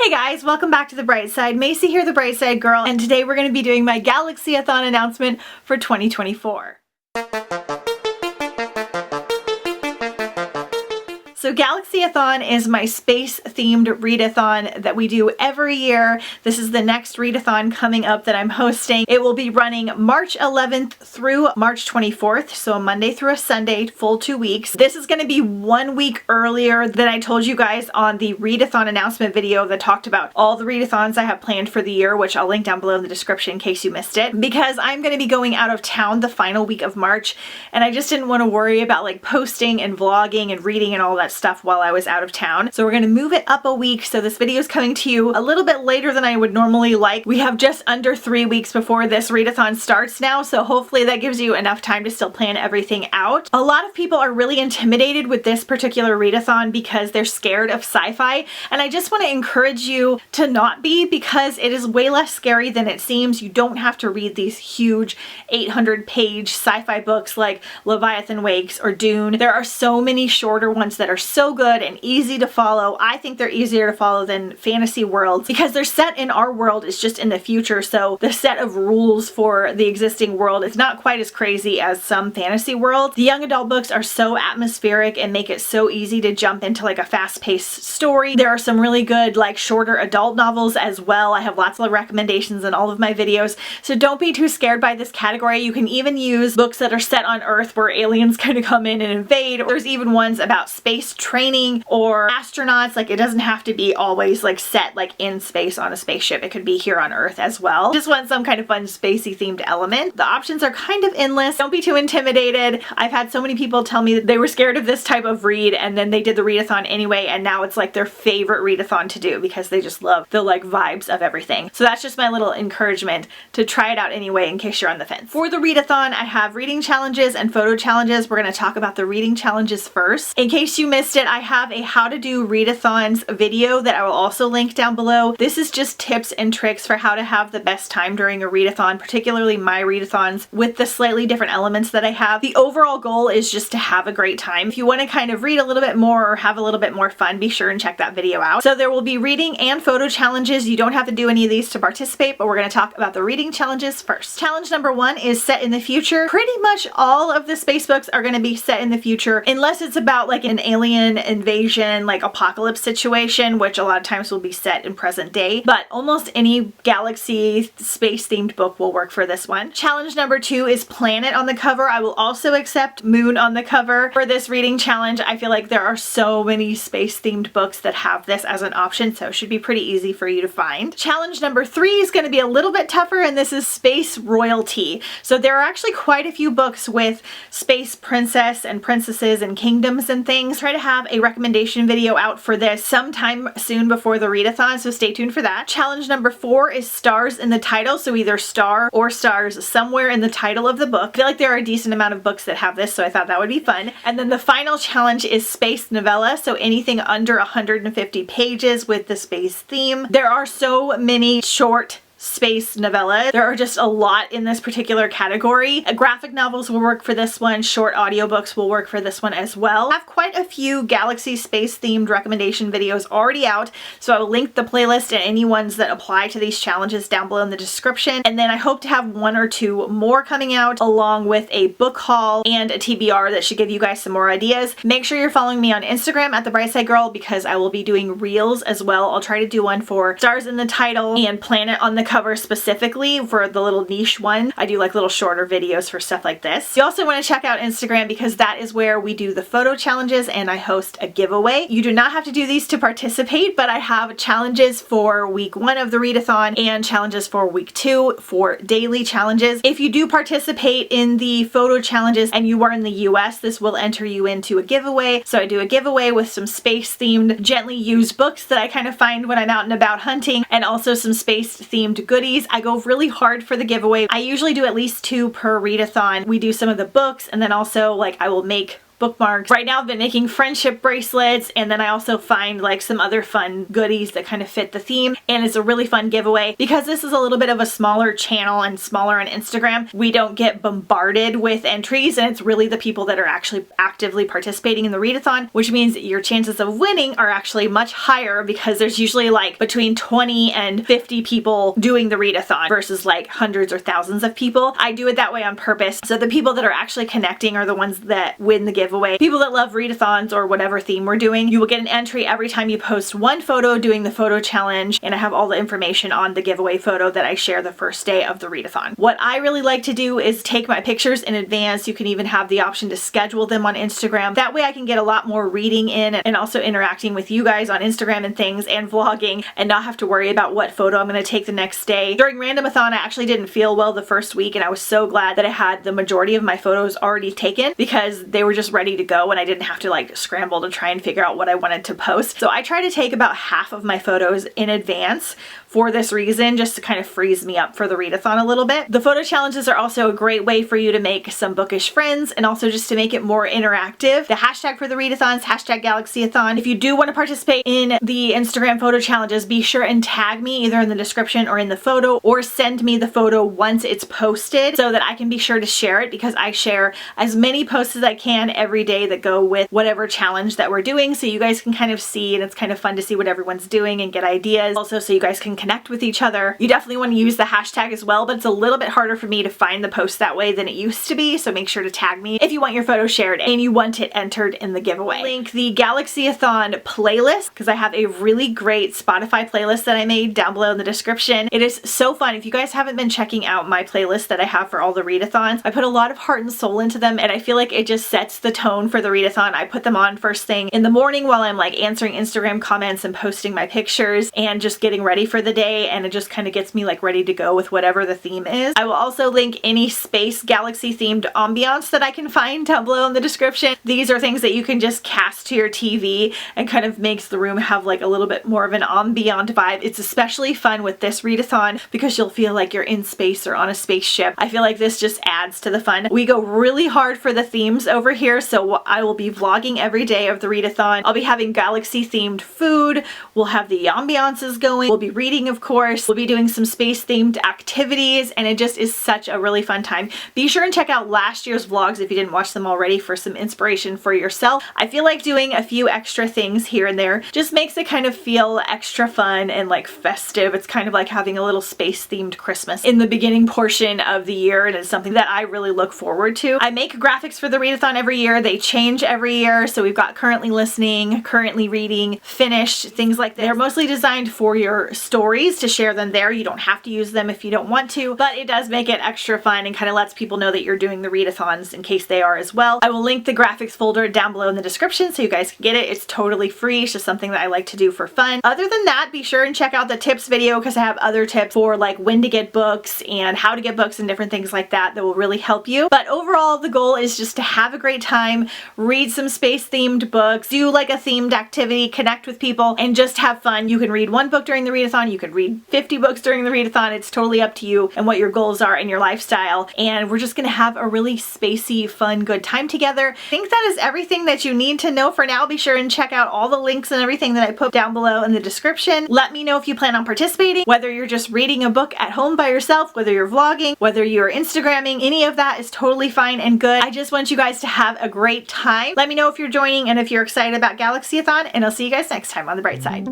Hey guys, welcome back to The Bright Side. Macy here, the Bright Side Girl, and today we're going to be doing my Galaxyathon announcement for 2024. So Galaxyathon is my space-themed readathon that we do every year. This is the next readathon coming up that I'm hosting. It will be running March 11th through March 24th, so a Monday through a Sunday, full 2 weeks. This is going to be 1 week earlier than I told you guys on the readathon announcement video that talked about all the readathons I have planned for the year, which I'll link down below in the description in case you missed it, because I'm going to be going out of town the final week of March, and I just didn't want to worry about like posting and vlogging and reading and all that stuff while I was out of town. So we're going to move it up a week. So this video is coming to you a little bit later than I would normally like. We have just under 3 weeks before this readathon starts now. So hopefully that gives you enough time to still plan everything out. A lot of people are really intimidated with this particular readathon because they're scared of sci-fi. And I just want to encourage you to not be, because it is way less scary than it seems. You don't have to read these huge 800-page sci-fi books like Leviathan Wakes or Dune. There are so many shorter ones that are so good and easy to follow. I think they're easier to follow than fantasy worlds because they're set in our world. It's just in the future, so the set of rules for the existing world is not quite as crazy as some fantasy worlds. The young adult books are so atmospheric and make it so easy to jump into like a fast-paced story. There are some really good like shorter adult novels as well. I have lots of recommendations in all of my videos, so don't be too scared by this category. You can even use books that are set on Earth where aliens kind of come in and invade. There's even ones about space training or astronauts. Like, it doesn't have to be always like set like in space on a spaceship. It could be here on Earth as well. Just want some kind of fun spacey themed element. The options are kind of endless. Don't be too intimidated. I've had so many people tell me that they were scared of this type of read and then they did the readathon anyway, and now it's like their favorite readathon to do because they just love the like vibes of everything. So that's just my little encouragement to try it out anyway in case you're on the fence. For the readathon, I have reading challenges and photo challenges. We're going to talk about the reading challenges first. In case you missed it, I have a how to do readathons video that I will also link down below. This is just tips and tricks for how to have the best time during a readathon, particularly my readathons with the slightly different elements that I have. The overall goal is just to have a great time. If you want to kind of read a little bit more or have a little bit more fun, be sure and check that video out. So there will be reading and photo challenges. You don't have to do any of these to participate, but we're going to talk about the reading challenges first. Challenge number 1 is set in the future. Pretty much all of the space books are going to be set in the future, unless it's about like an alien invasion, like apocalypse situation, which a lot of times will be set in present day, but almost any galaxy space themed book will work for this one. Challenge number 2 is planet on the cover. I will also accept moon on the cover for this reading challenge. I feel like there are so many space themed books that have this as an option, so it should be pretty easy for you to find. Challenge number 3 is going to be a little bit tougher, and this is space royalty. So there are actually quite a few books with space princess and princesses and kingdoms and things. Try to have a recommendation video out for this sometime soon before the readathon, so stay tuned for that. Challenge number 4 is stars in the title, so either star or stars somewhere in the title of the book. I feel like there are a decent amount of books that have this, so I thought that would be fun. And then the final challenge is space novella, so anything under 150 pages with the space theme. There are so many short space novella. There are just a lot in this particular category. Graphic novels will work for this one. Short audiobooks will work for this one as well. I have quite a few galaxy space themed recommendation videos already out, so I will link the playlist and any ones that apply to these challenges down below in the description. And then I hope to have 1 or 2 more coming out, along with a book haul and a TBR that should give you guys some more ideas. Make sure you're following me on Instagram at The Bright Side Girl, because I will be doing reels as well. I'll try to do one for stars in the title and planet on the cover specifically for the little niche one. I do like little shorter videos for stuff like this. You also want to check out Instagram, because that is where we do the photo challenges and I host a giveaway. You do not have to do these to participate, but I have challenges for week 1 of the readathon and challenges for week 2 for daily challenges. If you do participate in the photo challenges and you are in the US, this will enter you into a giveaway. So I do a giveaway with some space themed gently used books that I kind of find when I'm out and about hunting, and also some space themed goodies. I go really hard for the giveaway. I usually do at least 2 per readathon. We do some of the books, and then also like I will make bookmarks. Right now I've been making friendship bracelets, and then I also find like some other fun goodies that kind of fit the theme, and it's a really fun giveaway. Because this is a little bit of a smaller channel and smaller on Instagram, we don't get bombarded with entries, and it's really the people that are actually actively participating in the readathon, which means your chances of winning are actually much higher because there's usually like between 20 and 50 people doing the readathon versus like hundreds or thousands of people. I do it that way on purpose, so the people that are actually connecting are the ones that win the giveaway. People that love readathons or whatever theme we're doing, you will get an entry every time you post one photo doing the photo challenge, and I have all the information on the giveaway photo that I share the first day of the readathon. What I really like to do is take my pictures in advance. You can even have the option to schedule them on Instagram. That way I can get a lot more reading in and also interacting with you guys on Instagram and things, and vlogging, and not have to worry about what photo I'm going to take the next day. During Randomathon, I actually didn't feel well the first week, and I was so glad that I had the majority of my photos already taken because they were just ready to go and I didn't have to like scramble to try and figure out what I wanted to post. So I try to take about half of my photos in advance for this reason, just to kind of freeze me up for the readathon a little bit. The photo challenges are also a great way for you to make some bookish friends, and also just to make it more interactive. The hashtag for the readathon is hashtag Galaxyathon. If you do want to participate in the Instagram photo challenges, be sure and tag me either in the description or in the photo, or send me the photo once it's posted so that I can be sure to share it, because I share as many posts as I can every day that go with whatever challenge that we're doing, so you guys can kind of see, and it's kind of fun to see what everyone's doing and get ideas. Also, so you guys can connect with each other. You definitely want to use the hashtag as well, but it's a little bit harder for me to find the posts that way than it used to be, so make sure to tag me if you want your photo shared and you want it entered in the giveaway. Link the Galaxyathon playlist, because I have a really great Spotify playlist that I made down below in the description. It is so fun. If you guys haven't been checking out my playlist that I have for all the readathons, I put a lot of heart and soul into them, and I feel like it just sets the tone for the readathon. I put them on first thing in the morning while I'm like answering Instagram comments and posting my pictures and just getting ready for the day, and it just kind of gets me like ready to go with whatever the theme is. I will also link any space galaxy themed ambiance that I can find down below in the description. These are things that you can just cast to your TV and kind of makes the room have like a little bit more of an ambient vibe. It's especially fun with this readathon because you'll feel like you're in space or on a spaceship. I feel like this just adds to the fun. We go really hard for the themes over here, so I will be vlogging every day of the readathon. I'll be having galaxy themed food. We'll have the ambiances going. We'll be reading, of course. We'll be doing some space themed activities, and it just is such a really fun time. Be sure and check out last year's vlogs if you didn't watch them already for some inspiration for yourself. I feel like doing a few extra things here and there just makes it kind of feel extra fun and like festive. It's kind of like having a little space themed Christmas in the beginning portion of the year, and it's something that I really look forward to. I make graphics for the readathon every year. They change every year, so we've got currently listening, currently reading, finished, things like that. They're mostly designed for your stories to share them there. You don't have to use them if you don't want to, but it does make it extra fun and kind of lets people know that you're doing the readathons in case they are as well. I will link the graphics folder down below in the description so you guys can get it. It's totally free. It's just something that I like to do for fun. Other than that, be sure and check out the tips video, because I have other tips for like when to get books and how to get books and different things like that that will really help you. But overall, the goal is just to have a great time, read some space themed books, do like a themed activity, connect with people, and just have fun. You can read one book during the readathon, you could read 50 books during the readathon. It's totally up to you and what your goals are in your lifestyle, and we're just gonna have a really spacey, fun, good time together. I think that is everything that you need to know for now. Be sure and check out all the links and everything that I put down below in the description. Let me know if you plan on participating, whether you're just reading a book at home by yourself, whether you're vlogging, whether you're Instagramming. Any of that is totally fine and good. I just want you guys to have a great time. Let me know if you're joining and if you're excited about Galaxyathon, and I'll see you guys next time on the bright side.